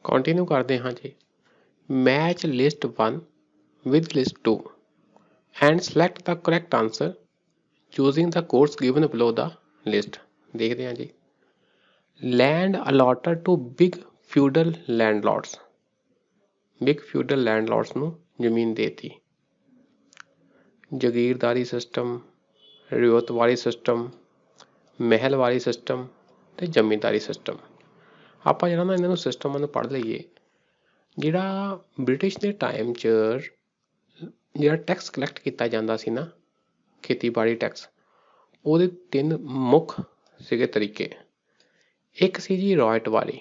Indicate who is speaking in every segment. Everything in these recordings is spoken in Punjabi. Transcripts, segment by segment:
Speaker 1: ਕੰਟੀਨਿਊ ਕਰਦੇ ਹਾਂ ਜੀ। Match list 1 with list 2 and select the correct answer using the codes given below the list। ਦੇਖਦੇ ਹਾਂ ਜੀ। land allotted to big feudal landlords। Big feudal landlords ਨੂੰ ਜ਼ਮੀਨ ਦੇਤੀ। ਜਾਗੀਰਦਾਰੀ ਸਿਸਟਮ, ਰਿਓਤ ਵਾਲੀ ਸਿਸਟਮ, ਮਹਿਲ ਵਾਲੀ ਸਿਸਟਮ ਤੇ ਜ਼ਮੀਂਦਾਰੀ ਸਿਸਟਮ। ਆਪਾਂ ਜਿਹੜਾ ਨਾ ਇਹਨਾਂ ਨੂੰ ਸਿਸਟਮਾਂ ਨੂੰ ਪੜ੍ਹ ਲਈਏ। ਜਿਹੜਾ ਬ੍ਰਿਟਿਸ਼ ਦੇ ਟਾਈਮ 'ਚ ਜਿਹੜਾ ਟੈਕਸ ਕਲੈਕਟ ਕੀਤਾ ਜਾਂਦਾ ਸੀ ਨਾ, ਖੇਤੀਬਾੜੀ ਟੈਕਸ, ਉਹਦੇ 3 ਮੁੱਖ ਸੀਗੇ ਤਰੀਕੇ। ਇੱਕ ਸੀ ਜੀ ਰॉयਟ ਵਾਲੀ।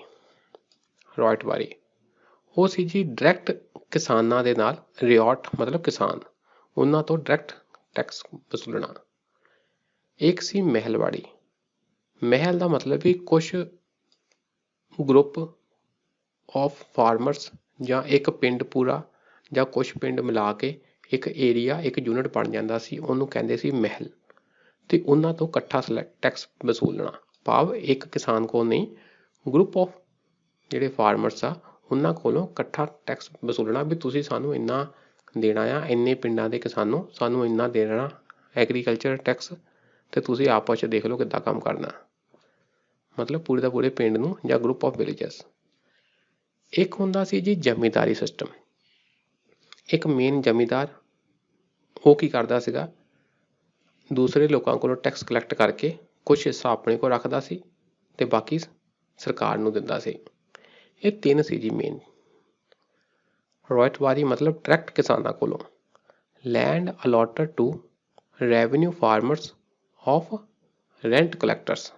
Speaker 1: ਉਹ ਸੀ ਜੀ ਡਾਇਰੈਕਟ ਕਿਸਾਨਾਂ ਦੇ ਨਾਲ, ਰਿਓਟ ਮਤਲਬ ਕਿਸਾਨ, ਉਹਨਾਂ ਤੋਂ ਡਾਇਰੈਕਟ ਟੈਕਸ ਵਸੂਲਣਾ। ਇੱਕ ਸੀ ਮਹਿਲਵਾੜੀ। ਮਹਿਲ ਦਾ ਮਤਲਬ ਵੀ ਕੁਛ ਗਰੁੱਪ ਆਫ ਫਾਰਮਰਸ ਜਾਂ ਇੱਕ ਪਿੰਡ ਪੂਰਾ ਜਾਂ ਕੁਛ ਪਿੰਡ ਮਿਲਾ ਕੇ ਇੱਕ ਏਰੀਆ, ਇੱਕ ਯੂਨਿਟ ਬਣ ਜਾਂਦਾ ਸੀ, ਉਹਨੂੰ ਕਹਿੰਦੇ ਸੀ ਮਹਿਲ। ਤੇ ਉਹਨਾਂ ਤੋਂ ਇਕੱਠਾ ਟੈਕਸ ਵਸੂਲਣਾ, ਭਾਵ ਇੱਕ ਕਿਸਾਨ ਕੋਲ ਨਹੀਂ, ਗਰੁੱਪ ਆਫ ਜਿਹੜੇ ਫਾਰਮਰਸ ਆ ਉਹਨਾਂ ਕੋਲੋਂ ਇਕੱਠਾ ਟੈਕਸ ਵਸੂਲਣਾ ਵੀ ਤੁਸੀਂ ਸਾਨੂੰ ਇੰਨਾ ਦੇਣਾ ਆ, ਇੰਨੇ ਪਿੰਡਾਂ ਦੇ ਕਿਸਾਨੋਂ ਸਾਨੂੰ ਇੰਨਾ ਦੇਣਾ ਐਗਰੀਕਲਚਰ ਟੈਕਸ, ਤੇ ਤੁਸੀਂ ਆਪਸ 'ਚ ਦੇਖ ਲਓ ਕਿੱਦਾਂ ਕੰਮ ਕਰਨਾ। ਮਤਲਬ ਪੂਰੇ ਦਾ ਪੂਰੇ ਪਿੰਡ ਨੂੰ ਜਾਂ ਗਰੁੱਪ ਆਫ ਵਿਲੇਜਸ। ਇੱਕ ਹੁੰਦਾ ਸੀ ਜੀ ਜ਼ਮੀਂਦਾਰੀ ਸਿਸਟਮ। ਇੱਕ ਮੇਨ ਜ਼ਮੀਂਦਾਰ, ਉਹ ਕੀ ਕਰਦਾ ਸੀਗਾ, ਦੂਸਰੇ ਲੋਕਾਂ ਕੋਲੋਂ ਟੈਕਸ ਕਲੈਕਟ ਕਰਕੇ ਕੁਛ ਹਿੱਸਾ ਆਪਣੇ ਕੋਲ ਰੱਖਦਾ ਸੀ ਤੇ ਬਾਕੀ ਸਰਕਾਰ ਨੂੰ ਦਿੰਦਾ ਸੀ। ਇਹ 3 ਸੀ ਜੀ ਮੇਨ। ਰॉयटवादी ਮਤਲਬ ਡਾਇਰੈਕਟ ਕਿਸਾਨਾਂ ਕੋਲੋਂ। Land allotted to revenue farmers of rent collectors.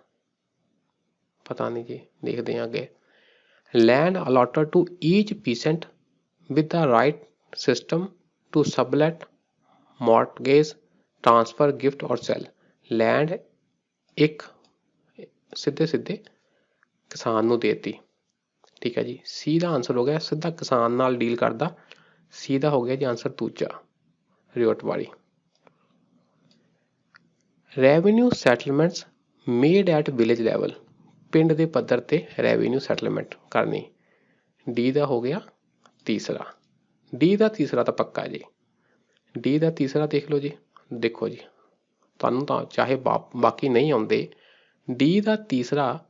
Speaker 1: ਪਤਾ ਨਹੀਂ ਜੀ, ਦੇਖਦੇ ਹਾਂ ਅੱਗੇ। Land allotted to each peasant with the right system to sublet, mortgage, transfer, gift or sell। Land ਇੱਕ ਸਿੱਧੇ ਕਿਸਾਨ ਨੂੰ ਦੇਤੀ। ਠੀਕ ਹੈ ਜੀ। ਸੀ ਦਾ ਆਂਸਰ ਹੋ ਗਿਆ ਸਿੱਧਾ ਕਿਸਾਨ ਨਾਲ ਡੀਲ ਕਰਦਾ। ਸੀ ਦਾ ਹੋ ਗਿਆ ਜੀ ਆਂਸਰ ਦੂਜਾ, ਰਿਓਟ ਵਾਲੀ। Revenue settlements made at village level. ਪਿੰਡ ਦੇ ਪੱਧਰ ਤੇ ਰੈਵਨਿਊ ਸੈਟਲਮੈਂਟ ਕਰਨੀ। ਡੀ ਦਾ ਹੋ ਗਿਆ ਤੀਸਰਾ। ਡੀ ਦਾ ਤੀਸਰਾ ਤਾਂ ਪੱਕਾ ਜੀ। ਡੀ ਦਾ ਤੀਸਰਾ ਦੇਖ ਲਓ ਜੀ। ਦੇਖੋ ਜੀ, ਤੁਹਾਨੂੰ ਤਾਂ ਚਾਹੇ ਬਾਕੀ ਨਹੀਂ ਆਉਂਦੇ, ਡੀ ਦਾ ਤੀਸਰਾ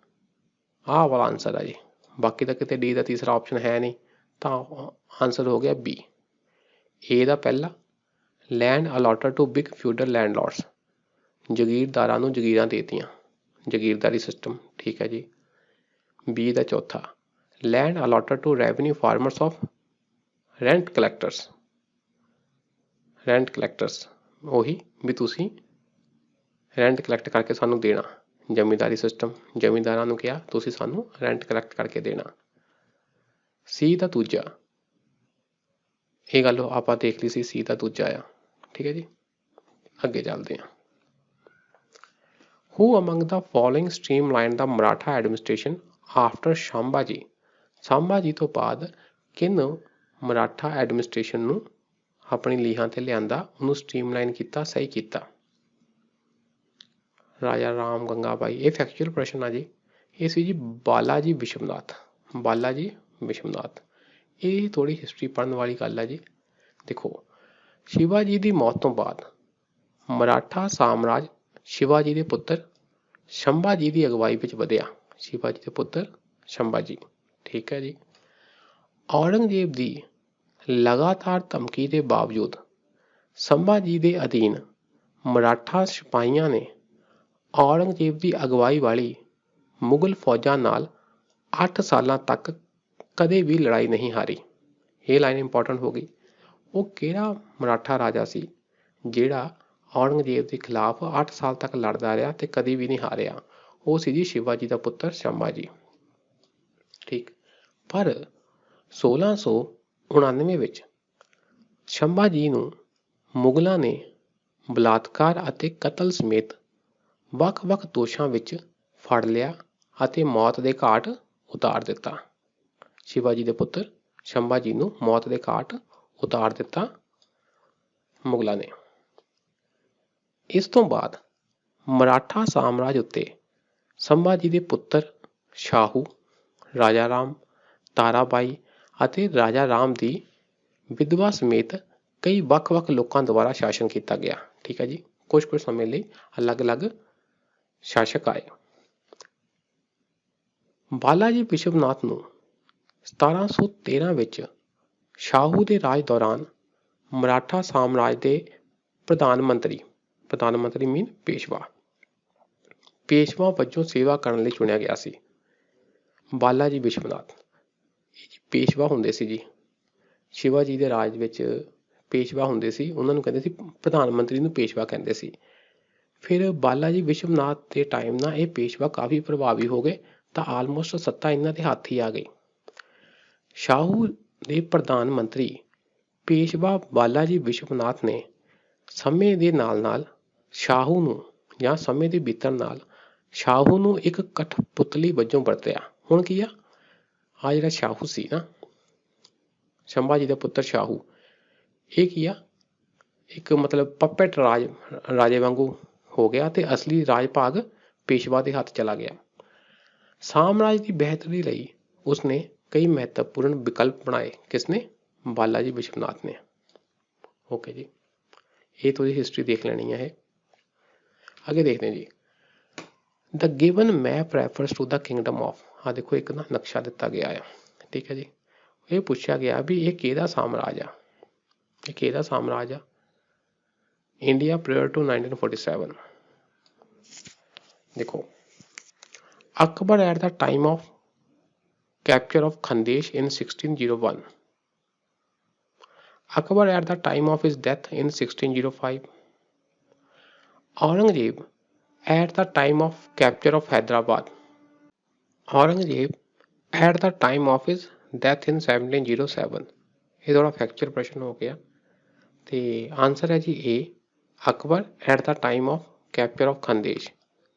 Speaker 1: ਆਹ ਵਾਲਾ ਆਂਸਰ ਆ ਜੀ। ਬਾਕੀ ਤਾਂ ਕਿਤੇ ਡੀ ਦਾ ਤੀਸਰਾ ਆਪਸ਼ਨ ਹੈ ਨਹੀਂ, ਤਾਂ ਆਂਸਰ ਹੋ ਗਿਆ ਬੀ। ਏ ਦਾ ਪਹਿਲਾ, land allotted to big feudal landlords. ਜਾਗੀਰਦਾਰਾਂ ਨੂੰ ਜਾਗੀਰਾਂ ਦੇਤੀਆਂ, ਜਾਗੀਰਦਾਰੀ ਸਿਸਟਮ। ਠੀਕ ਹੈ ਜੀ। ਬੀ ਦਾ ਚੌਥਾ, land allotted to revenue farmers of rent collectors. Rent collectors ਉਹੀ ਵੀ ਤੁਸੀਂ ਰੈਂਟ ਕਲੈਕਟ ਕਰਕੇ ਸਾਨੂੰ ਦੇਣਾ। ਜ਼ਮੀਂਦਾਰੀ ਸਿਸਟਮ, ਜ਼ਮੀਂਦਾਰਾਂ ਨੂੰ ਕਿਹਾ ਤੁਸੀਂ ਸਾਨੂੰ ਰੈਂਟ ਕਲੈਕਟ ਕਰਕੇ ਦੇਣਾ। ਸੀ ਦਾ ਦੂਜਾ, ਇਹ ਗੱਲ ਆਪਾਂ ਦੇਖ ਲਈ ਸੀ, ਸੀ ਦਾ ਦੂਜਾ ਆ। ਠੀਕ ਹੈ ਜੀ। ਅੱਗੇ ਚੱਲਦੇ ਹਾਂ। Who among the following streamlined the Maratha administration after ਸ਼ੰਭਾਜੀ। ਸ਼ੰਭਾਜੀ ਤੋਂ ਬਾਅਦ ਕਿਨ ਮਰਾਠਾ ਐਡਮਿਨਿਸਟ੍ਰੇਸ਼ਨ ਨੂੰ ਆਪਣੀ ਲੀਹਾਂ ਤੇ ਲਿਆਂਦਾ, ਉਹਨੂੰ ਸਟ੍ਰੀਮਲਾਈਨ ਕੀਤਾ, ਸਹੀ ਕੀਤਾ। ਰਾਜਾ ਰਾਮ ਗੰਗਾ ਬਾਈ। ਇਹ ਫੈਕਚੁਅਲ ਪ੍ਰਸ਼ਨ ਆ ਜੀ। ਇਹ ਸੀ ਜੀ ਬਾਲਾ ਜੀ ਵਿਸ਼ਵਨਾਥ। ਬਾਲਾ ਜੀ ਵਿਸ਼ਵਨਾਥ। ਇਹ ਥੋੜ੍ਹੀ ਹਿਸਟਰੀ ਪੜ੍ਹਨ ਵਾਲੀ ਗੱਲ ਆ ਜੀ। ਦੇਖੋ, ਸ਼ਿਵਾਜੀ ਦੀ ਮੌਤ ਤੋਂ ਬਾਅਦ ਮਰਾਠਾ ਸਾਮਰਾਜ ਸ਼ਿਵਾਜੀ ਦੇ ਪੁੱਤਰ ਸ਼ੰਭਾਜੀ ਦੀ ਅਗਵਾਈ ਵਿੱਚ ਵਧਿਆ। ਸ਼ਿਵਾਜੀ ਦੇ ਪੁੱਤਰ ਸ਼ੰਭਾਜੀ। ਠੀਕ ਹੈ ਜੀ। ਔਰੰਗਜ਼ੇਬ ਦੀ ਲਗਾਤਾਰ ਧਮਕੀ ਦੇ ਬਾਵਜੂਦ ਸੰਭਾਜੀ ਦੇ ਅਧੀਨ ਮਰਾਠਾ ਸਿਪਾਹੀਆਂ ਨੇ ਔਰੰਗਜ਼ੇਬ ਦੀ ਅਗਵਾਈ ਵਾਲੀ ਮੁਗਲ ਫੌਜਾਂ ਨਾਲ 8 ਸਾਲਾਂ ਤੱਕ ਕਦੇ ਵੀ ਲੜਾਈ ਨਹੀਂ ਹਾਰੀ। ਇਹ ਲਾਈਨ ਇੰਪੋਰਟੈਂਟ ਹੋ ਗਈ। ਉਹ ਕਿਹੜਾ ਮਰਾਠਾ ਰਾਜਾ ਸੀ ਜਿਹੜਾ ਔਰੰਗਜ਼ੇਬ ਦੇ ਖਿਲਾਫ 8 ਸਾਲ ਤੱਕ ਲੜਦਾ ਰਿਹਾ ਤੇ ਕਦੀ ਵੀ ਨਹੀਂ ਹਾਰਿਆ? ਉਹ ਸੀ ਜੀ ਸ਼ਿਵਾਜੀ ਦਾ ਪੁੱਤਰ ਸੰਭਾਜੀ। ਠੀਕ। ਪਰ 1699 ਵਿੱਚ ਸੰਭਾਜੀ ਨੂੰ ਮੁਗਲਾਂ ਨੇ ਬਲਾਤਕਾਰ ਅਤੇ ਕਤਲ ਸਮੇਤ ਵੱਖ-ਵੱਖ ਦੋਸ਼ਾਂ ਵਿੱਚ ਫੜ ਲਿਆ ਅਤੇ ਮੌਤ ਦੇ ਘਾਟ ਉਤਾਰ ਦਿੱਤਾ। ਸ਼ਿਵਾਜੀ ਦੇ ਪੁੱਤਰ ਸੰਭਾਜੀ ਨੂੰ ਮੌਤ ਦੇ ਘਾਟ ਉਤਾਰ ਦਿੱਤਾ ਮੁਗਲਾਂ ਨੇ। ਇਸ ਤੋਂ ਬਾਅਦ ਮਰਾਠਾ ਸਾਮਰਾਜ ਉੱਤੇ ਸੰਭਾਜੀ ਦੇ ਪੁੱਤਰ ਸ਼ਾਹੂ, ਰਾਜਾ ਰਾਮ ਤਾਰਾਬਾਈ ਅਤੇ ਰਾਜਾ ਰਾਮ ਦੀ ਵਿਧਵਾ ਸਮੇਤ ਕਈ ਵੱਖ-ਵੱਖ ਲੋਕਾਂ ਦੁਆਰਾ ਸ਼ਾਸਨ ਕੀਤਾ ਗਿਆ। ਠੀਕ ਹੈ ਜੀ, ਕੁਝ ਸਮੇਂ ਲਈ ਅਲੱਗ-ਅਲੱਗ ਸ਼ਾਸਕ ਆਏ। ਬਾਲਾਜੀ ਵਿਸ਼ਵਨਾਥ ਨੂੰ 1713 ਵਿੱਚ ਸ਼ਾਹੂ ਦੇ ਰਾਜ ਦੌਰਾਨ ਮਰਾਠਾ ਸਾਮਰਾਜ ਦੇ ਪ੍ਰਧਾਨ ਮੰਤਰੀ ਮੀਨ ਪੇਸ਼ਵਾ ਵਜੋਂ ਸੇਵਾ ਕਰਨ ਲਈ ਚੁਣਿਆ ਗਿਆ ਸੀ। ਬਾਲਾਜੀ ਵਿਸ਼ਵਨਾਥ ਪੇਸ਼ਵਾ ਹੁੰਦੇ ਸੀ ਜੀ, ਸ਼ਿਵਾ ਜੀ ਦੇ ਰਾਜ ਵਿੱਚ ਪੇਸ਼ਵਾ ਹੁੰਦੇ ਸੀ, ਉਹਨਾਂ ਨੂੰ ਕਹਿੰਦੇ ਸੀ ਪ੍ਰਧਾਨ ਮੰਤਰੀ ਨੂੰ ਪੇਸ਼ਵਾ ਕਹਿੰਦੇ ਸੀ। ਫਿਰ ਬਾਲਾਜੀ ਵਿਸ਼ਵਨਾਥ ਦੇ ਟਾਈਮ ਨਾਲ ਇਹ ਪੇਸ਼ਵਾ ਕਾਫੀ ਪ੍ਰਭਾਵੀ ਹੋ ਗਏ ਤਾਂ ਆਲਮੋਸਟ ਸੱਤਾ ਇਹਨਾਂ ਦੇ ਹੱਥ ਹੀ ਆ ਗਈ। ਸ਼ਾਹੂ ਦੇ ਪ੍ਰਧਾਨ ਮੰਤਰੀ ਪੇਸ਼ਵਾ ਬਾਲਾਜੀ ਵਿਸ਼ਵਨਾਥ ਨੇ ਸਮੇਂ ਦੇ ਨਾਲ ਸ਼ਾਹੂ ਨੂੰ ਜਾਂ ਸਮੇਂ ਦੇ ਬੀਤਣ ਨਾਲ ਸ਼ਾਹੂ ਨੂੰ ਇੱਕ ਕਠਪੁਤਲੀ ਵਜੋਂ ਵਰਤਿਆ। ਹੁਣ ਕੀ ਆ ਜਿਹੜਾ ਸ਼ਾਹੂ ਸੀ ਨਾ, ਸ਼ੰਭਾ ਜੀ ਦਾ ਪੁੱਤਰ ਸ਼ਾਹੂ, ਇਹ ਕੀ ਆ ਇੱਕ ਮਤਲਬ ਪਪੇਟ ਰਾਜੇ ਵਾਂਗੂ ਹੋ ਗਿਆ ਤੇ ਅਸਲੀ ਰਾਜ ਭਾਗ ਪੇਸ਼ਵਾ ਦੇ ਹੱਥ ਚਲਾ ਗਿਆ। ਸਾਮਰਾਜ ਦੀ ਬਿਹਤਰੀ ਲਈ ਉਸਨੇ ਕਈ ਮਹੱਤਵਪੂਰਨ ਵਿਕਲਪ ਬਣਾਏ। ਕਿਸਨੇ? ਬਾਲਾਜੀ ਵਿਸ਼ਵਨਾਥ ਨੇ। ਓਕੇ ਜੀ, ਇਹ ਥੋੜੀ ਹਿਸਟਰੀ ਦੇਖ ਲੈਣੀ ਹੈ। ਅੱਗੇ ਦੇਖਦੇ ਹਾਂ ਜੀ, the given map refers to the kingdom of. ਆਹ ਦੇਖੋ ਇੱਕ ਨਾ ਨਕਸ਼ਾ ਦਿੱਤਾ ਗਿਆ ਆ। ਠੀਕ ਹੈ ਜੀ, ਇਹ ਪੁੱਛਿਆ ਗਿਆ ਵੀ ਇਹ ਕਿਹਦਾ ਸਾਮਰਾਜ ਆ, ਇਹ ਕਿਹਦਾ ਸਾਮਰਾਜ ਆ? India prior to 1947। ਦੇਖੋ, Akbar at the time of capture of Khandesh in 1601, Akbar at the time of his death in 1605, Aurangzeb at the time of capture of Hyderabad, Aurangzeb at the time of his death in 1707। ਇਹ ਥੋੜਾ ਫੈਕਚਰ ਪ੍ਰਸ਼ਨ ਹੋ ਗਿਆ ਤੇ ਆਨਸਰ ਹੈ ਜੀ A, Akbar at the time of capture of Khandesh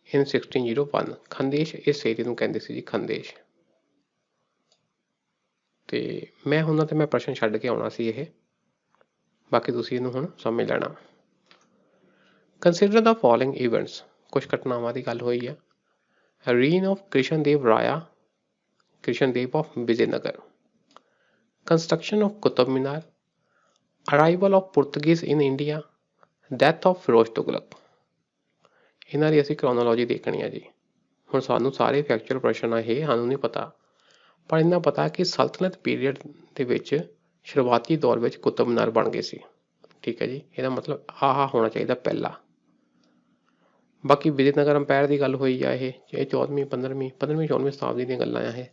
Speaker 1: in 1601। Khandesh ਇਸ ਏਰੀਏ ਨੂੰ ਕਹਿੰਦੇ ਸੀ ਜੀ, ਖੰਦੇਸ਼। ਤੇ ਮੈਂ ਉਹਨਾਂ ਤੇ ਮੈਂ ਪ੍ਰਸ਼ਨ ਛੱਡ ਕੇ ਆਉਣਾ ਸੀ ਇਹ, ਬਾਕੀ ਤੁਸੀਂ ਇਹਨੂੰ ਹੁਣ ਸਮਝ ਲੈਣਾ। Consider the following events. ਕੁਝ ਘਟਨਾਵਾਂ ਦੀ ਗੱਲ ਹੋਈ ਆ। Reign of Krishnadeva of Vijayanagar, construction of Qutub Minar, arrival of ਪੁਰਤਗੀਜ਼ in India, death of Firoz Tughlaq. ਇਹਨਾਂ ਦੀ ਅਸੀਂ ਕ੍ਰੋਨੋਲੋਜੀ ਦੇਖਣੀ ਆ ਜੀ। ਹੁਣ ਸਾਨੂੰ ਸਾਰੇ ਫੈਕਚੁਅਲ ਪ੍ਰਸ਼ਨ ਆ, ਇਹ ਸਾਨੂੰ ਨਹੀਂ ਪਤਾ, ਪਰ ਇੰਨਾ ਪਤਾ ਕਿ ਸਲਤਨਤ ਪੀਰੀਅਡ ਦੇ ਵਿੱਚ ਸ਼ੁਰੂਆਤੀ ਦੌਰ ਵਿੱਚ ਕੁਤਬ ਮੀਨਾਰ ਬਣ ਗਏ ਸੀ। ਠੀਕ ਹੈ ਜੀ, ਇਹਦਾ ਮਤਲਬ ਆਹ ਹੋਣਾ ਚਾਹੀਦਾ ਪਹਿਲਾ। ਬਾਕੀ ਵਿਜੇਨਗਰ ਅੰਪਾਇਰ ਦੀ ਗੱਲ ਹੋਈ ਆ, ਇਹ 14ਵੀਂ 14ਵੀਂ ਸ਼ਤਾਬਦੀ ਦੀਆਂ ਗੱਲਾਂ ਆ। ਇਹ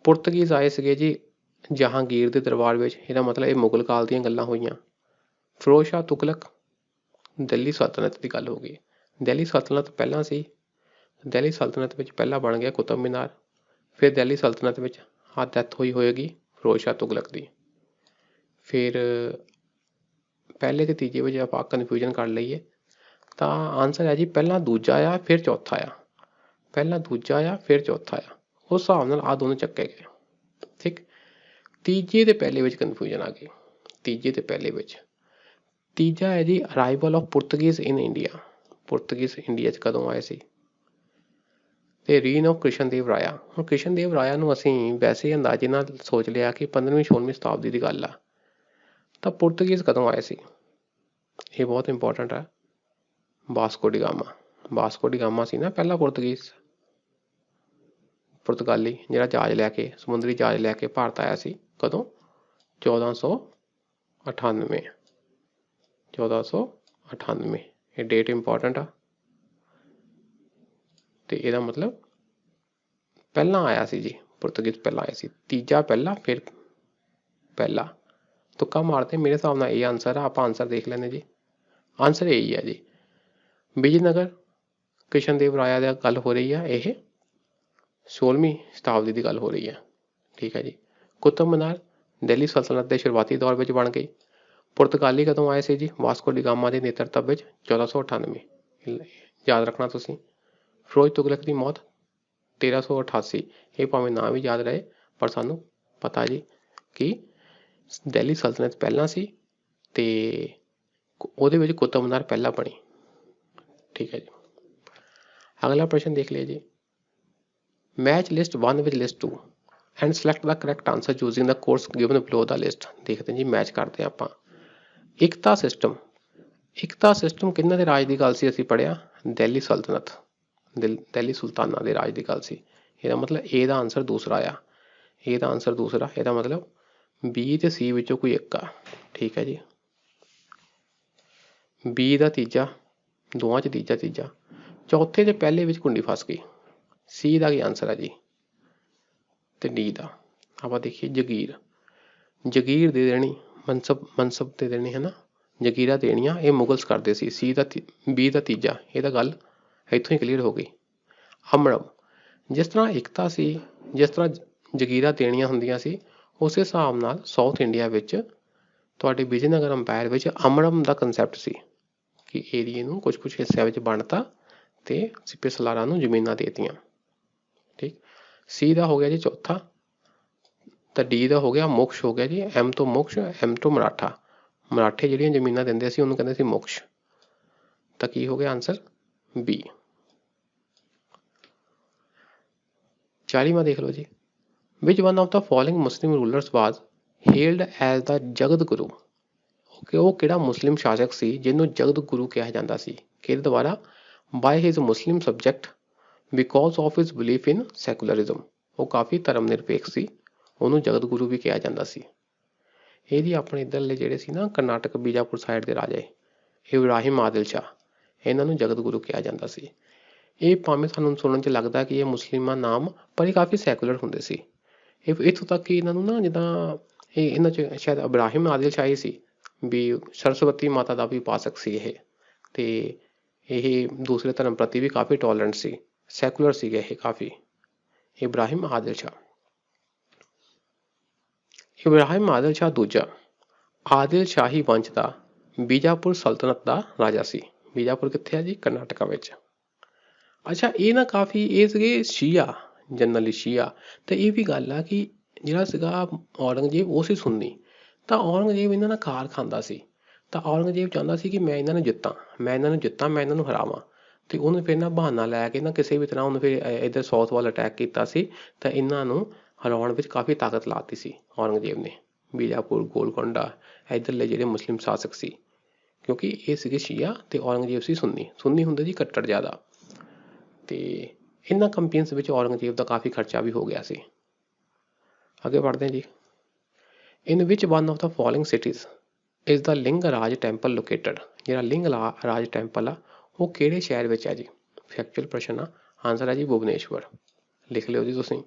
Speaker 1: ਪੁਰਤਗੀਜ਼ ਆਏ ਸੀਗੇ ਜੀ ਜਹਾਂਗੀਰ ਦੇ ਦਰਬਾਰ ਵਿੱਚ, ਇਹਦਾ ਮਤਲਬ ਇਹ ਮੁਗਲ ਕਾਲ ਦੀਆਂ ਗੱਲਾਂ ਹੋਈਆਂ। ਫਿਰੋਜ਼ ਸ਼ਾਹ ਤੁਗਲਕ ਦਿੱਲੀ ਸਲਤਨਤ ਦੀ ਗੱਲ ਹੋ ਗਈ। ਦਿੱਲੀ ਸਲਤਨਤ ਪਹਿਲਾਂ ਸੀ, ਦਿੱਲੀ ਸਲਤਨਤ ਵਿੱਚ ਪਹਿਲਾਂ ਬਣ ਗਿਆ ਕੁਤਬ ਮੀਨਾਰ। ਫਿਰ ਦਿੱਲੀ ਸਲਤਨਤ ਵਿੱਚ ਡੈਥ ਹੋਈ ਹੋਏਗੀ ਫਿਰੋਜ਼ ਸ਼ਾਹ ਤੁਗਲਕ ਦੀ। ਫਿਰ ਪਹਿਲੇ ਤੇ ਤੀਜੇ ਵਿੱਚ ਆਪਾਂ ਕਨਫਿਊਜ਼ਨ ਕਰ ਲਈਏ ਤਾਂ ਆਨਸਰ ਹੈ ਜੀ ਪਹਿਲਾਂ ਦੂਜਾ ਆ ਫਿਰ ਚੌਥਾ ਆ, ਪਹਿਲਾਂ ਦੂਜਾ ਆ ਫਿਰ ਚੌਥਾ ਆ, ਉਸ ਹਿਸਾਬ ਨਾਲ ਆਹ ਦੋਨੋਂ ਚੱਕੇ ਗਏ। ਠੀਕ, ਤੀਜੇ ਤੇ ਪਹਿਲੇ ਵਿੱਚ ਕਨਫਿਊਜ਼ਨ ਆ ਗਈ। ਤੀਜੇ ਤੇ ਪਹਿਲੇ ਵਿੱਚ ਤੀਜਾ ਹੈ ਜੀ ਅਰਾਈਵਲ ਆਫ ਪੁਰਤਗੀਜ਼ ਇਨ ਇੰਡੀਆ। ਪੁਰਤਗੀਜ਼ ਇੰਡੀਆ 'ਚ ਕਦੋਂ ਆਏ ਸੀ? ਤੇ ਰੀਨ ਆਫ ਕ੍ਰਿਸ਼ਨਦੇਵ ਰਾਇਆ। ਹੁਣ ਕ੍ਰਿਸ਼ਨਦੇਵ ਰਾਇਆ ਨੂੰ ਅਸੀਂ ਵੈਸੇ ਅੰਦਾਜ਼ੇ ਨਾਲ ਸੋਚ ਲਿਆ ਕਿ 15ਵੀਂ 16ਵੀਂ ਸ਼ਤਾਬਦੀ ਦੀ ਗੱਲ ਆ, ਤਾਂ ਪੁਰਤਗੀਜ਼ ਕਦੋਂ ਆਏ ਸੀ? ਇਹ ਬਹੁਤ ਇੰਪੋਰਟੈਂਟ ਹੈ। ਵਾਸਕੋ ਡੀ ਗਾਮਾ ਸੀ ਨਾ ਪਹਿਲਾ ਪੁਰਤਗਾਲੀ, ਜਿਹੜਾ ਜਹਾਜ਼ ਲੈ ਕੇ, ਸਮੁੰਦਰੀ ਜਹਾਜ਼ ਲੈ ਕੇ ਭਾਰਤ ਆਇਆ ਸੀ। ਕਦੋਂ? 1498। ਇਹ ਡੇਟ ਇੰਪੋਰਟੈਂਟ ਆ ਤੇ ਇਹਦਾ ਮਤਲਬ ਪਹਿਲਾਂ ਆਇਆ ਸੀ ਜੀ, ਪੁਰਤਗੀਜ਼ ਪਹਿਲਾਂ ਆਏ ਸੀ। ਤੀਜਾ ਪਹਿਲਾ ਫਿਰ ਪਹਿਲਾ, ਤੁੱਕਾ ਮਾਰਦੇ, ਮੇਰੇ ਹਿਸਾਬ ਨਾਲ ਇਹ ਆਨਸਰ ਆ। ਆਪਾਂ ਆਨਸਰ ਦੇਖ ਲੈਂਦੇ ਜੀ, ਆਨਸਰ ਇਹੀ ਹੈ ਜੀ। ਵਿਜੇਨਗਰ ਕ੍ਰਿਸ਼ਨਦੇਵ ਰਾਇਆ ਦੀ ਗੱਲ ਹੋ ਰਹੀ ਆ, ਇਹ 16ਵੀਂ ਸ਼ਤਾਬਦੀ ਦੀ ਗੱਲ ਹੋ ਰਹੀ ਹੈ। ਠੀਕ ਹੈ ਜੀ। ਕੁਤਬ ਮੀਨਾਰ ਦਿੱਲੀ ਸਲਤਨਤ ਦੇ ਸ਼ੁਰੂਆਤੀ ਦੌਰ ਵਿੱਚ ਬਣ ਗਈ। ਪੁਰਤਗਾਲੀ ਕਦੋਂ ਆਏ ਸੀ ਜੀ? ਵਾਸਕੋ ਡੀ ਗਾਮਾ ਦੇ ਨੇਤਰਤਵ ਵਿੱਚ 1498। ਯਾਦ ਰੱਖਣਾ ਤੁਸੀਂ। ਫਿਰੋਜ਼ ਤੁਗਲਕ ਦੀ ਮੌਤ 1388। ਇਹ ਭਾਵੇਂ ਨਾ ਵੀ ਯਾਦ ਰਹੇ ਪਰ ਸਾਨੂੰ ਪਤਾ ਜੀ ਕਿ ਦਿੱਲੀ ਸਲਤਨਤ ਪਹਿਲਾਂ ਸੀ ਤੇ ਉਹਦੇ ਵਿੱਚ ਕੁਤਬ ਮੀਨਾਰ ਪਹਿਲਾਂ ਬਣੀ। ਠੀਕ ਹੈ ਜੀ। ਅਗਲਾ ਪ੍ਰਸ਼ਨ ਦੇਖ ਲਿਆ ਜੀ। ਮੈਚ ਲਿਸਟ 1 ਵਿੱਚ list 2। And select the correct answer using the course given below the list. देखते हैं जी, मैच करते हैं आपां। एकता सिस्टम, एकता सिस्टम किन्हां दे राज की गल सी असीं पढ़िया, दिल्ली सल्तनत, दिल्ली सुल्ताना दे राज की गल सी। ਇਹਦਾ मतलब ए ਦਾ आंसर दूसरा आ, ए ਦਾ आंसर दूसरा, ਇਹਦਾ मतलब बी ਤੇ सी ਵਿੱਚੋਂ ਕੋਈ ਇੱਕ ਆ। ठीक है जी, बी ਦਾ ਤੀਜਾ, ਦੋਵਾਂ 'ਚ ਤੀਜਾ ਤੀਜਾ, ਚੌਥੇ ਤੇ ਪਹਿਲੇ ਵਿੱਚ ਕੁੰਡੀ ਫਸ ਗਈ। सी ਦਾ ਕੀ ਆਂਸਰ ਹੈ ਜੀ, ਤੇ डी ਦਾ। ਆਪਾਂ ਦੇਖੀਏ ਜਗੀਰ, ਜਗੀਰ ਦੇ ਦੇਣੀ, ਮਨਸਬ ਦੇ ਦੇਣੀ ਹੈ ਨਾ, ਜਗੀਰਾਂ ਦੇਣੀਆਂ, ਇਹ ਮੁਗਲਸ ਕਰਦੇ ਸੀ। सी ਦਾ बी ਦਾ ਤੀਜਾ, ਇਹ ਤਾਂ ਗੱਲ ਇੱਥੋਂ ਹੀ ਕਲੀਅਰ ਹੋ ਗਈ। ਅਮਰਮ, ਜਿਸ ਤਰ੍ਹਾਂ ਏਕਤਾ ਸੀ, ਜਿਸ ਤਰ੍ਹਾਂ ਜਗੀਰਾਂ ਦੇਣੀਆਂ ਹੁੰਦੀਆਂ ਸੀ, ਉਸੇ ਹਿਸਾਬ ਨਾਲ ਸਾਊਥ ਇੰਡੀਆ ਵਿੱਚ ਤੁਹਾਡੇ ਵਿਜੇਨਗਰ ਅੰਪਾਇਰ ਵਿੱਚ ਅਮਰਮ ਦਾ ਕੰਸੈਪਟ ਸੀ ਕਿ ਏਰੀਏ ਨੂੰ ਕੁਛ ਕੁਛ ਹਿੱਸਿਆਂ ਵਿੱਚ ਵੰਡਤਾ ਤੇ ਸਿੱਪੇ ਸਲਾਰਾਂ ਨੂੰ ਜ਼ਮੀਨਾਂ ਦੇ ਦਿੱਤੀਆਂ। ਠੀਕ, ਸੀ ਦਾ ਹੋ ਗਿਆ ਜੀ ਚੌਥਾ, ਤਾਂ ਡੀ ਦਾ ਹੋ ਗਿਆ ਮੋਕਸ਼, ਹੋ ਗਿਆ ਜੀ ਐਮ ਤੋਂ ਮੋਕਸ਼, ਐਮ ਤੋਂ ਮਰਾਠਾ। ਮਰਾਠੇ ਜਿਹੜੀਆਂ ਜ਼ਮੀਨਾਂ ਦਿੰਦੇ ਸੀ ਉਹਨੂੰ ਕਹਿੰਦੇ ਸੀ ਮੋਕਸ਼। ਤਾਂ ਕੀ ਹੋ ਗਿਆ ਆਂਸਰ, ਬੀ। 40ਵਾਂ ਦੇਖ ਲਓ ਜੀ, which one of the following Muslim rulers was held as the Jagat Guru. ਕਿ ਉਹ ਕਿਹੜਾ ਮੁਸਲਿਮ ਸ਼ਾਸਕ ਸੀ ਜਿਹਨੂੰ ਜਗਤ ਗੁਰੂ ਕਿਹਾ ਜਾਂਦਾ ਸੀ, ਕਿਹਦੇ ਦੁਆਰਾ, by his Muslim subject because of his belief in secularism. ਉਹ ਕਾਫੀ ਧਰਮ ਨਿਰਪੇਖ ਸੀ, ਉਹਨੂੰ ਜਗਤ ਗੁਰੂ ਵੀ ਕਿਹਾ ਜਾਂਦਾ ਸੀ। ਇਹਦੀ ਆਪਣੇ ਇੱਧਰਲੇ ਜਿਹੜੇ ਸੀ ਨਾ ਕਰਨਾਟਕ ਬੀਜਾਪੁਰ ਸਾਈਡ ਦੇ ਰਾਜੇ ਇਬਰਾਹਿਮ ਆਦਿਲ ਸ਼ਾਹ, ਇਹਨਾਂ ਨੂੰ ਜਗਤ ਗੁਰੂ ਕਿਹਾ ਜਾਂਦਾ ਸੀ। ਇਹ ਭਾਵੇਂ ਸਾਨੂੰ ਸੁਣਨ 'ਚ ਲੱਗਦਾ ਕਿ ਇਹ ਮੁਸਲਿਮਾਂ ਨਾਮ, ਪਰ ਇਹ ਕਾਫੀ ਸੈਕੂਲਰ ਹੁੰਦੇ ਸੀ। ਇਹ ਇੱਥੋਂ ਤੱਕ ਕਿ ਇਹਨਾਂ ਨੂੰ ਨਾ, ਜਿੱਦਾਂ ਇਹਨਾਂ 'ਚ ਸ਼ਾਇਦ ਇਬਰਾਹਿਮ ਆਦਿਲ ਸ਼ਾਹ ਹੀ ਸੀ ਵੀ ਸਰਸਵਤੀ ਮਾਤਾ ਦਾ ਵੀ ਉਪਾਸਕ ਸੀ ਇਹ, ਤੇ ਇਹ ਦੂਸਰੇ ਧਰਮ ਪ੍ਰਤੀ ਵੀ ਕਾਫੀ ਟੋਲਰੈਂਟ ਸੀ, ਸੈਕੂਲਰ ਸੀਗੇ ਇਹ ਕਾਫੀ। ਇਬਰਾਹਿਮ ਆਦਿਲ ਸ਼ਾਹ, ਇਬਰਾਹਿਮ ਆਦਿਲ ਸ਼ਾਹ ਦੂਜਾ ਆਦਿਲ ਸ਼ਾਹੀ ਵੰਸ਼ ਦਾ ਬੀਜਾਪੁਰ ਸਲਤਨਤ ਦਾ ਰਾਜਾ ਸੀ। ਬੀਜਾਪੁਰ ਕਿੱਥੇ ਆ ਜੀ, ਕਰਨਾਟਕਾ ਵਿੱਚ। ਅੱਛਾ, ਇਹ ਨਾ ਕਾਫੀ ਇਹ ਸੀਗੇ ਸ਼ੀਆ, ਜਨਰਲੀ ਸ਼ੀਆ। ਤੇ ਇਹ ਵੀ ਗੱਲ ਆ ਕਿ ਜਿਹੜਾ ਸੀਗਾ ਔਰੰਗਜ਼ੇਬ ਉਹ ਸੀ ਸੁੰਨੀ, ਤਾਂ ਔਰੰਗਜ਼ੇਬ ਇਹਨਾਂ ਨਾਲ ਖਾਰ ਖਾਂਦਾ ਸੀ। ਤਾਂ ਔਰੰਗਜ਼ੇਬ ਚਾਹੁੰਦਾ ਸੀ ਕਿ ਮੈਂ ਇਹਨਾਂ ਨੂੰ ਜਿੱਤਾਂ, ਮੈਂ ਇਹਨਾਂ ਨੂੰ ਹਰਾਵਾਂ। ਤੇ ਉਹਨੂੰ ਫਿਰ ਨਾ ਬਹਾਨਾ ਲੈ ਕੇ ਨਾ ਕਿਸੇ ਵੀ ਤਰ੍ਹਾਂ ਉਹਨੂੰ ਫਿਰ ਇੱਧਰ ਸਾਊਥ ਵੱਲ ਅਟੈਕ ਕੀਤਾ ਸੀ। ਤਾਂ ਇਹਨਾਂ ਨੂੰ ਹਰਾਉਣ ਵਿੱਚ ਕਾਫੀ ਤਾਕਤ ਲਾਤੀ ਸੀ ਔਰੰਗਜ਼ੇਬ ਨੇ। ਬੀਜਾਪੁਰ, ਗੋਲਕੋਂਡਾ, ਇੱਧਰਲੇ ਜਿਹੜੇ ਮੁਸਲਿਮ ਸ਼ਾਸਕ ਸੀ, ਕਿਉਂਕਿ ਇਹ ਸੀਗੇ ਸ਼ੀਆ ਤੇ ਔਰੰਗਜ਼ੇਬ ਸੀ ਸੁੰਨੀ। ਸੁੰਨੀ ਹੁੰਦੇ ਜੀ ਕੱਟੜ ਜ਼ਿਆਦਾ। ਤੇ ਇਹਨਾਂ ਕੰਪੇਨਸ ਵਿੱਚ ਔਰੰਗਜ਼ੇਬ ਦਾ ਕਾਫੀ ਖਰਚਾ ਵੀ ਹੋ ਗਿਆ ਸੀ। ਅੱਗੇ ਪੜ੍ਹਦੇ ਹਾਂ ਜੀ। In which one of the following cities is the Lingaraj temple located. ਜਿਹੜਾ ਲਿੰਗ ਰਾਜ ਟੈਂਪਲ ਆ ਉਹ ਕਿਹੜੇ ਸ਼ਹਿਰ ਵਿੱਚ ਹੈ ਜੀ, ਫੈਕਚੁਅਲ ਪ੍ਰਸ਼ਨ ਆ। ਆਂਸਰ ਹੈ ਜੀ ਭੁਵਨੇਸ਼ਵਰ। ਲਿਖ ਲਿਓ ਜੀ ਤੁਸੀਂ।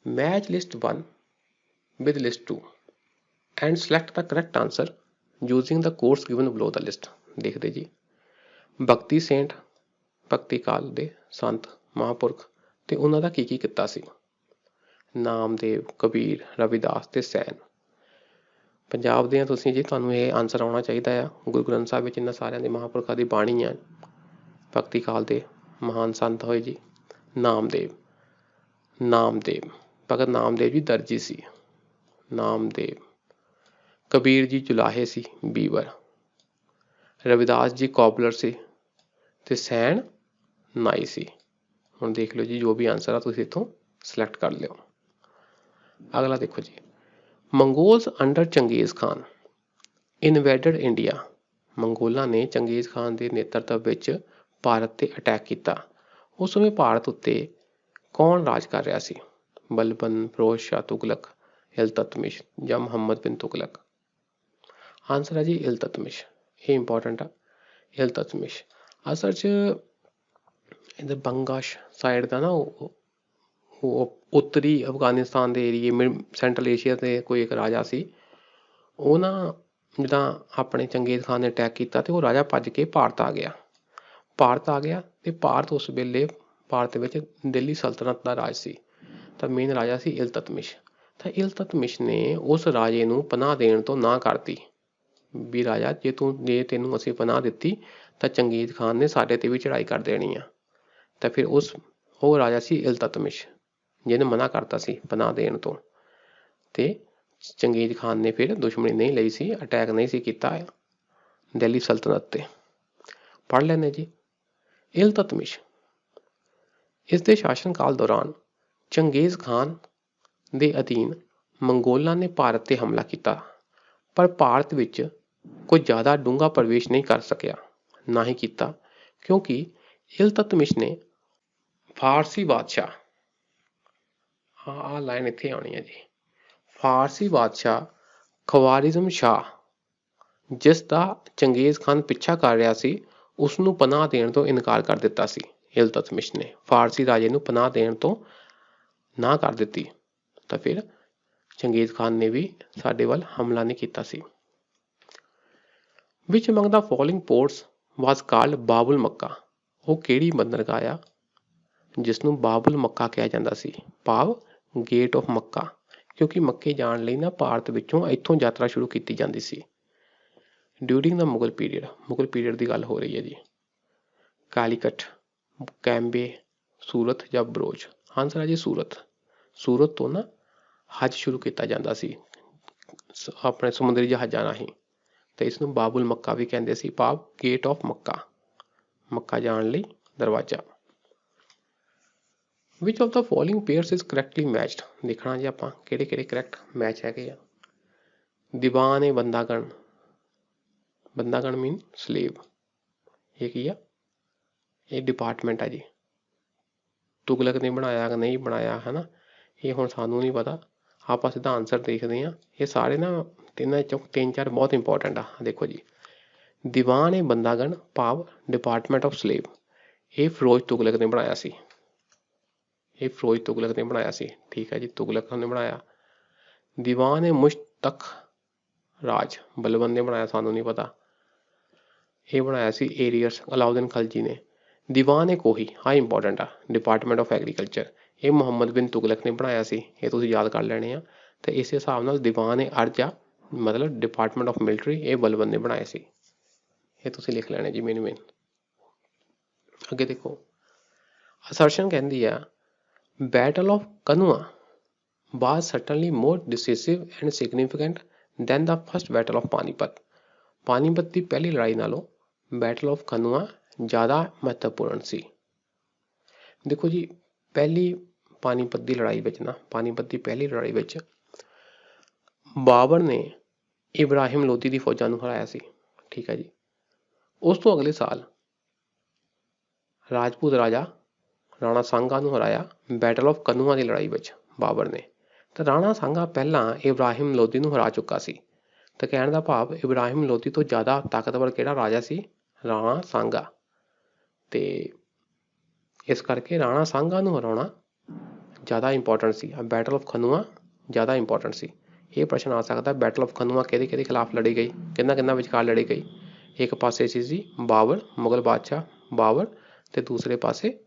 Speaker 1: Match list 1 with list 2 and select the correct answer using the course given below the list। ਦੇਖਦੇ ਜੀ, ਭਗਤੀ ਸੇਂਟ, ਭਗਤੀ ਕਾਲ ਦੇ ਸੰਤ ਮਹਾਂਪੁਰਖ ਤੇ ਉਹਨਾਂ ਦਾ ਕੀ ਕੀ ਕੀਤਾ ਸੀ। ਨਾਮਦੇਵ, ਕਬੀਰ, ਰਵਿਦਾਸ ਤੇ ਸੈਨ। ਪੰਜਾਬ ਦੇ ਆ ਤੁਸੀਂ ਜੀ, ਤੁਹਾਨੂੰ ਇਹ ਆਂਸਰ ਆਉਣਾ ਚਾਹੀਦਾ ਆ। ਗੁਰੂ ਗ੍ਰੰਥ ਸਾਹਿਬ ਵਿੱਚ ਇਹਨਾਂ ਸਾਰਿਆਂ ਦੇ ਮਹਾਂਪੁਰਖਾਂ ਦੀ ਬਾਣੀ ਆ। ਭਗਤੀ ਕਾਲ ਦੇ ਮਹਾਨ ਸੰਤ ਹੋਏ ਜੀ ਨਾਮਦੇਵ। ਨਾਮਦੇਵ, ਭਗਤ ਨਾਮਦੇਵ ਜੀ ਦਰਜੀ ਸੀ। ਨਾਮਦੇਵ। ਕਬੀਰ ਜੀ ਜੁਲਾਹੇ ਸੀ, ਬੀਵਰ। ਰਵਿਦਾਸ ਜੀ ਕੋਬਲਰ ਸੀ ਤੇ ਸੈਨ ਨਾਈ ਸੀ। ਹੁਣ ਦੇਖ ਲਓ ਜੀ, ਜੋ ਵੀ ਆਂਸਰ ਆ ਤੁਸੀਂ ਇੱਥੋਂ ਸਿਲੈਕਟ ਕਰ ਲਿਓ। ਅਗਲਾ ਦੇਖੋ ਜੀ, ਮੰਗੋਲਸ ਅੰਡਰ ਚੰਗੇਜ਼ ਖਾਨ ਇਨਵੈਡਡ ਇੰਡੀਆ। ਮੰਗੋਲਾਂ ਨੇ ਚੰਗੇਜ਼ ਖਾਨ ਦੇ ਨੇਤਰਤਵ ਵਿੱਚ ਭਾਰਤ ਤੇ ਅਟੈਕ ਕੀਤਾ। ਉਸ ਸਮੇਂ ਭਾਰਤ ਉੱਤੇ ਕੌਣ ਰਾਜ ਕਰ ਰਿਹਾ ਸੀ, ਬਲਬਨ, ਫਿਰੋਜ਼ ਸ਼ਾਹ ਤੁਗਲਕ, ਇਲਤਤਮਿਸ਼ ਜਾਂ ਮੁਹੰਮਦ ਬਿਨ ਤੁਗਲਕ। ਆਂਸਰ ਹੈ ਜੀ ਇਲਤਤਮਿਸ਼। ਇਹ ਇੰਪੋਰਟੈਂਟ ਆ, ਇਲਤਤਮਿਸ਼। ਅਸਲ 'ਚ ਇੱਧਰ ਬੰਗਾਸ਼ ਸਾਈਡ ਦਾ ਨਾ ਉਹ ਉੱਤਰੀ ਅਫਗਾਨਿਸਤਾਨ ਦੇ ਏਰੀਏ, ਸੈਂਟਰਲ ਏਸ਼ੀਆ ਦੇ ਕੋਈ ਇੱਕ ਰਾਜਾ ਸੀ। ਉਹ ਨਾ ਜਿੱਦਾਂ ਆਪਣੇ ਚੰਗੇਜ਼ ਖਾਨ ਨੇ ਅਟੈਕ ਕੀਤਾ ਤੇ ਉਹ ਰਾਜਾ ਭੱਜ ਕੇ ਭਾਰਤ ਆ ਗਿਆ। ਭਾਰਤ ਆ ਗਿਆ ਤੇ ਭਾਰਤ ਉਸ ਵੇਲੇ ਭਾਰਤ ਵਿੱਚ ਦਿੱਲੀ ਸਲਤਨਤ ਦਾ ਰਾਜ ਸੀ। ਤਾਂ ਮੇਨ ਰਾਜਾ ਸੀ ਇਲਤਤਮਿਸ਼। ਤਾਂ ਇਲਤਤਮਿਸ਼ ਨੇ ਉਸ ਰਾਜੇ ਨੂੰ ਪਨਾਹ ਦੇਣ ਤੋਂ ਨਾ ਕਰਤੀ ਵੀ ਰਾਜਾ ਜੇ ਤੈਨੂੰ ਅਸੀਂ ਪਨਾਹ ਦਿੱਤੀ ਤਾਂ ਚੰਗੇਜ਼ ਖਾਨ ਨੇ ਸਾਡੇ ਤੇ ਵੀ ਚੜ੍ਹਾਈ ਕਰ ਦੇਣੀ ਆ। ਤਾਂ ਫਿਰ ਉਹ ਰਾਜਾ ਸੀ ਇਲਤਤਮਿਸ਼ ਜਿਹਨੇ ਮਨਾ ਕਰਤਾ ਸੀ ਪਨਾਹ ਦੇਣ ਤੋਂ। ਤੇ ਚੰਗੇਜ਼ ਖਾਨ ਨੇ ਫਿਰ ਦੁਸ਼ਮਣੀ ਨਹੀਂ ਲਈ ਸੀ, ਅਟੈਕ ਨਹੀਂ ਸੀ ਕੀਤਾ ਦਿੱਲੀ ਸਲਤਨਤ ਤੇ। ਪੜ੍ਹ ਲੈਂਦੇ ਜੀ। ਇਲਤਤਮਿਸ਼ ਇਸ ਦੇ ਸ਼ਾਸਨ ਕਾਲ ਦੌਰਾਨ ਚੰਗੇਜ਼ ਖਾਨ ਦੇ ਅਧੀਨ ਮੰਗੋਲਾਂ ਨੇ ਭਾਰਤ ਤੇ ਹਮਲਾ ਕੀਤਾ, ਪਰ ਭਾਰਤ ਵਿੱਚ ਕੋਈ ਜ਼ਿਆਦਾ ਡੂੰਘਾ ਪ੍ਰਵੇਸ਼ ਨਹੀਂ ਕਰ ਸਕਿਆ, ਨਾ ਹੀ ਕੀਤਾ, ਕਿਉਂਕਿ ਇਲਤਤਮਿਸ਼ ਨੇ ਫਾਰਸੀ ਬਾਦਸ਼ਾਹ, ਆਹ ਲਾਈਨ ਇੱਥੇ ਆਉਣੀ ਹੈ ਜੀ, ਫਾਰਸੀ ਬਾਦਸ਼ਾਹ ਖਵਾਰਿਜ਼ਮ ਸ਼ਾਹ, ਜਿਸ ਦਾ ਚੰਗੇਜ਼ ਖਾਨ ਪਿੱਛਾ ਕਰ ਰਿਹਾ ਸੀ, ਉਸਨੂੰ ਪਨਾਹ ਦੇਣ ਤੋਂ ਇਨਕਾਰ ਕਰ ਦਿੱਤਾ ਸੀ। ਇਲਤਤਮਿਸ਼ ਨੇ ਫਾਰਸੀ ਰਾਜੇ ਨੂੰ ਪਨਾਹ ਦੇਣ ਤੋਂ ਨਾ ਕਰ ਦਿੱਤੀ, ਤਾਂ ਫਿਰ ਚੰਗੇਜ਼ ਖਾਨ ਨੇ ਵੀ ਸਾਡੇ ਵੱਲ ਹਮਲਾ ਨਹੀਂ ਕੀਤਾ ਸੀ। Which among the following ports was called ਬਾਬੁਲ ਮੱਕਾ? ਉਹ ਕਿਹੜੀ ਬੰਦਰਗਾਹ ਆ ਜਿਸ ਨੂੰ ਬਾਬੁਲ ਮੱਕਾ ਕਿਹਾ ਜਾਂਦਾ ਸੀ, ਭਾਵ ਗੇਟ ਆਫ ਮੱਕਾ, ਕਿਉਂਕਿ ਮੱਕੇ ਜਾਣ ਲਈ ਨਾ ਭਾਰਤ ਵਿੱਚੋਂ ਇੱਥੋਂ ਯਾਤਰਾ ਸ਼ੁਰੂ ਕੀਤੀ ਜਾਂਦੀ ਸੀ। ਡਿਊਰਿੰਗ ਦਾ ਮੁਗਲ ਪੀਰੀਅਡ ਦੀ ਗੱਲ ਹੋ ਰਹੀ ਹੈ ਜੀ। ਕਾਲੀਕਟ, ਕੈਂਬੇ, ਸੂਰਤ ਜਾਂ ਬਰੋਚ? ਆਨਸਰ ਹੈ ਜੀ ਸੂਰਤ ਤੋਂ ਨਾ ਹੱਜ ਸ਼ੁਰੂ ਕੀਤਾ ਜਾਂਦਾ ਸੀ ਆਪਣੇ ਸਮੁੰਦਰੀ ਜਹਾਜ਼ਾਂ ਰਾਹੀਂ, ਤੇ ਇਸ ਨੂੰ ਬਾਬੁਲ ਮੱਕਾ ਵੀ ਕਹਿੰਦੇ ਸੀ, ਭਾਵ ਗੇਟ ਆਫ ਮੱਕਾ ਜਾਣ ਲਈ ਦਰਵਾਜ਼ਾ। Which of the following pairs is correctly matched? ਦੇਖਣਾ ਜੀ ਆਪਾਂ ਕਿਹੜੇ ਕਰੈਕਟ ਮੈਚ ਹੈਗੇ ਆ। ਦੀਵਾਨ ਏ ਬੰਦਾਗਣ ਮੀਨ ਸਲੇਵ, ਇਹ ਕੀ ਆ, ਇਹ ਡਿਪਾਰਟਮੈਂਟ ਹੈ ਜੀ। ਤੁਗਲਕ ਨੇ ਬਣਾਇਆ ਕਿ ਨਹੀਂ ਬਣਾਇਆ ਹੈ ਨਾ, ਇਹ ਹੁਣ ਸਾਨੂੰ ਨਹੀਂ ਪਤਾ, ਆਪਾਂ ਸਿੱਧਾ ਆਨਸਰ ਦੇਖਦੇ ਹਾਂ। ਇਹ ਸਾਰੇ ਨਾ ਤਿੰਨ ਚਾਰ ਬਹੁਤ ਇੰਪੋਰਟੈਂਟ ਆ। ਦੇਖੋ ਜੀ, ਦੀਵਾਨ ਏ ਬੰਦਾਗਣ ਭਾਵ ਡਿਪਾਰਟਮੈਂਟ ਆਫ ਸਲੇਵ, ਇਹ ਫਿਰੋਜ਼ ਤੁਗਲਕ ਨੇ ਬਣਾਇਆ ਸੀ, ਠੀਕ ਹੈ ਜੀ, ਤੁਗਲਕ ਨੇ ਬਣਾਇਆ। ਦੀਵਾਨ ਏ ਮੁਸ਼ਤਕ ਰਾਜ ਬਲਬਨ ਨੇ ਬਣਾਇਆ, ਸਾਨੂੰ ਨਹੀਂ ਪਤਾ, ਇਹ ਬਣਾਇਆ ਸੀ ਏਰੀਅਸ ਅਲਾਉਦੀਨ ਖਲਜੀ ਨੇ। ਦੀਵਾਨ ਏ ਕੋਹੀ, ਹਾਂ ਇੰਪੋਰਟੈਂਟ ਆ, ਡਿਪਾਰਟਮੈਂਟ ਆਫ ਐਗਰੀਕਲਚਰ, ਇਹ ਮੁਹੰਮਦ ਬਿਨ ਤੁਗਲਕ ਨੇ ਬਣਾਇਆ ਸੀ, ਇਹ ਤੁਸੀਂ ਯਾਦ ਕਰ ਲੈਣੇ ਆ। ਤੇ ਇਸੇ ਹਿਸਾਬ ਨਾਲ ਦੀਵਾਨ ਏ ਅਰਜਾ ਮਤਲਬ ਡਿਪਾਰਟਮੈਂਟ ਆਫ ਮਿਲਟਰੀ, ਇਹ ਬਲਬਨ ਨੇ ਬਣਾਏ ਸੀ, ਇਹ ਤੁਸੀਂ ਲਿਖ ਲੈਣੇ ਜੀ ਮੇਨ। ਅੱਗੇ ਦੇਖੋ, ਅਸਰਸ਼ਨ ਕਹਿੰਦੀ ਆ battle of Khanwa was certainly more decisive and significant than the first battle of Panipat. Panipat ਦੀ ਪਹਿਲੀ ਲੜਾਈ ਨਾਲੋਂ ਬੈਟਲ ਆਫ ਕਨੂਆ ਜ਼ਿਆਦਾ ਮਹੱਤਵਪੂਰਨ ਸੀ। ਦੇਖੋ ਜੀ, ਪਾਨੀਪਤ ਦੀ ਪਹਿਲੀ ਲੜਾਈ ਵਿੱਚ ਬਾਬਰ ਨੇ ਇਬਰਾਹਿਮ ਲੋਧੀ ਦੀ ਫੌਜਾਂ ਨੂੰ ਹਰਾਇਆ ਸੀ, ਠੀਕ ਹੈ ਜੀ। ਉਸ ਤੋਂ ਅਗਲੇ ਸਾਲ ਰਾਜਪੂਤ ਰਾਜਾ ਰਾਣਾ ਸਾਂਗਾ ਨੂੰ ਹਰਾਇਆ ਬੈਟਲ ਆਫ ਕਨੂਆ ਦੀ ਲੜਾਈ ਵਿੱਚ ਬਾਬਰ ਨੇ। ਤਾਂ ਰਾਣਾ ਸਾਂਗਾ ਪਹਿਲਾਂ ਇਬਰਾਹਿਮ ਲੋਧੀ ਨੂੰ ਹਰਾ ਚੁੱਕਾ ਸੀ, ਤਾਂ ਕਹਿਣ ਦਾ ਭਾਵ ਇਬਰਾਹਿਮ ਲੋਧੀ ਤੋਂ ਜ਼ਿਆਦਾ ਤਾਕਤਵਰ ਕਿਹੜਾ ਰਾਜਾ ਸੀ, ਰਾਣਾ ਸਾਂਗਾ। ਤੇ ਇਸ ਕਰਕੇ ਰਾਣਾ ਸਾਂਗਾ ਨੂੰ ਹਰਾਉਣਾ ਜ਼ਿਆਦਾ important C, battle of Kathua ਜ਼ਿਆਦਾ ਇੰਪੋਰਟੈਂਟ ਸੀ। ਇਹ ਪ੍ਰਸ਼ਨ ਆ ਸਕਦਾ, ਬੈਟਲ ਆਫ ਕਨੂਆ ਕਿਹਦੇ ਖਿਲਾਫ ਲੜੀ ਗਈ, ਕਿਹਨਾਂ ਵਿਚਕਾਰ ਲੜੀ ਗਈ? ਇੱਕ ਪਾਸੇ ਸੀ ਜੀ ਬਾਬਰ, ਮੁਗਲ ਬਾਦਸ਼ਾਹ ਬਾਬਰ, ਤੇ ਦੂਸਰੇ ਪਾਸੇ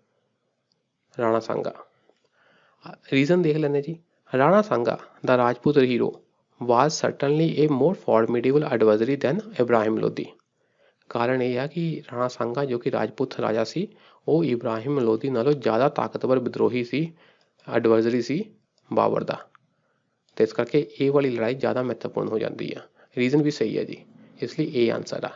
Speaker 1: ਰਾਣਾ ਸਾਂਗਾ। ਰੀਜ਼ਨ ਦੇਖ ਲੈਂਦੇ ਜੀ। ਰਾਣਾ ਸਾਂਗਾ ਦਾ Rajput hero was certainly a more formidable adversary than Ibrahim Lodi. ਕਾਰਨ ਇਹ ਆ ਕਿ ਰਾਣਾ ਸਾਂਗਾ ਜੋ ਕਿ ਰਾਜਪੂਤ ਰਾਜਾ ਸੀ, ਉਹ ਇਬਰਾਹਿਮ ਲੋਧੀ ਨਾਲੋਂ ਜ਼ਿਆਦਾ ਤਾਕਤਵਰ ਵਿਦਰੋਹੀ ਸੀ, ਐਡਵਰਸਰੀ ਸੀ ਬਾਬਰ ਦਾ, ਤੇ ਇਸ ਕਰਕੇ ਇਹ ਵਾਲੀ ਲੜਾਈ ਜ਼ਿਆਦਾ ਮਹੱਤਵਪੂਰਨ ਹੋ ਜਾਂਦੀ ਆ। ਰੀਜ਼ਨ ਵੀ ਸਹੀ ਹੈ ਜੀ, ਇਸ ਲਈ ਇਹ ਆਨਸਰ ਆ।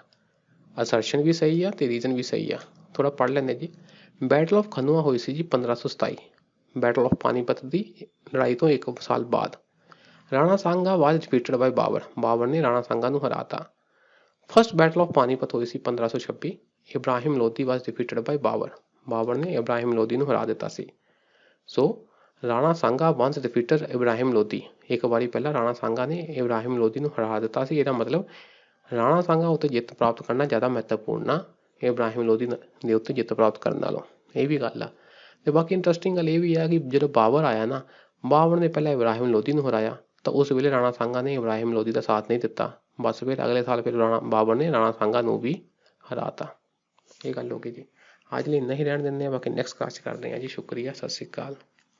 Speaker 1: ਅਸਰਸ਼ਨ ਵੀ ਸਹੀ ਆ ਤੇ ਰੀਜ਼ਨ ਵੀ ਸਹੀ ਆ। ਥੋੜਾ ਪੜ੍ਹ ਲੈਂਦੇ ਜੀ। ਬੈਟਲ ਆਫ ਖਨੂਆ ਹੋਈ ਸੀ ਜੀ 1527, ਬੈਟਲ ਆਫ ਪਾਨੀਪਤ ਦੀ ਲੜਾਈ ਤੋਂ 1 ਸਾਲ ਬਾਅਦ। ਰਾਣਾ ਸਾਂਗਾ ਵਾਜ਼ ਡਿਫੀਟਡ ਬਾਈ ਬਾਬਰ ਨੇ ਰਾਣਾ ਸਾਂਗਾ ਨੂੰ ਹਰਾਤਾ। ਫਸਟ ਬੈਟਲ ਆਫ ਪਾਨੀਪਤ ਹੋਈ ਸੀ 1526, ਇਬਰਾਹਿਮ ਲੋਧੀ ਵਾਜ਼ ਡਿਫੀਟਡ ਬਾਈ ਬਾਬਰ ਨੇ ਇਬਰਾਹਿਮ ਲੋਧੀ ਨੂੰ ਹਰਾ ਦਿੱਤਾ ਸੀ। ਸੋ ਰਾਣਾ ਸਾਂਗਾ ਵਾਂਸ ਡਿਫੀਟਡ ਇਬਰਾਹਿਮ ਲੋਧੀ, ਇੱਕ ਵਾਰੀ ਪਹਿਲਾਂ ਰਾਣਾ ਸਾਂਗਾ ਨੇ ਇਬਰਾਹਿਮ ਲੋਧੀ ਨੂੰ ਹਰਾ ਦਿੱਤਾ ਸੀ। ਇਹਦਾ ਮਤਲਬ ਰਾਣਾ ਸਾਂਗਾ ਉੱਤੇ ਜਿੱਤ ਪ੍ਰਾਪਤ ਕਰਨਾ ਜ਼ਿਆਦਾ ਮਹੱਤਵਪੂਰਨ ਆ ਇਬਰਾਹਿਮ ਲੋਧੀ ਦੇ ਉੱਤੇ ਜਿੱਤ ਪ੍ਰਾਪਤ ਕਰਨ ਨਾਲੋਂ, ਇਹ ਵੀ ਗੱਲ ਆ। ਤੇ ਬਾਕੀ ਇੰਟਰਸਟਿੰਗ ਗੱਲ ਇਹ ਵੀ ਆ ਕਿ ਜਦੋਂ ਬਾਬਰ ਆਇਆ ਨਾ, ਬਾਬਰ ਨੇ ਪਹਿਲਾਂ ਇਬਰਾਹਿਮ ਲੋਧੀ ਨੂੰ ਹਰਾਇਆ, ਤਾਂ ਉਸ ਵੇਲੇ ਰਾਣਾ ਸਾਂਗਾ ਨੇ ਇਬਰਾਹਿਮ ਲੋਧੀ ਦਾ ਸਾਥ ਨਹੀਂ ਦਿੱਤਾ। ਬਸ ਫਿਰ ਅਗਲੇ ਸਾਲ ਫਿਰ ਬਾਬਰ ਨੇ ਰਾਣਾ ਸਾਂਗਾ ਨੂੰ ਵੀ ਹਰਾਤਾ। ਇਹ ਗੱਲ ਹੋ ਗਈ ਜੀ। ਅੱਜ ਲਈ ਇੰਨਾ ਹੀ ਰਹਿਣ ਦਿੰਦੇ ਹਾਂ, ਬਾਕੀ ਨੈਕਸਟ ਕਲਾਸ 'ਚ ਕਰਦੇ ਹਾਂ ਜੀ। ਸ਼ੁਕਰੀਆ, ਸਤਿ ਸ਼੍ਰੀ ਅਕਾਲ।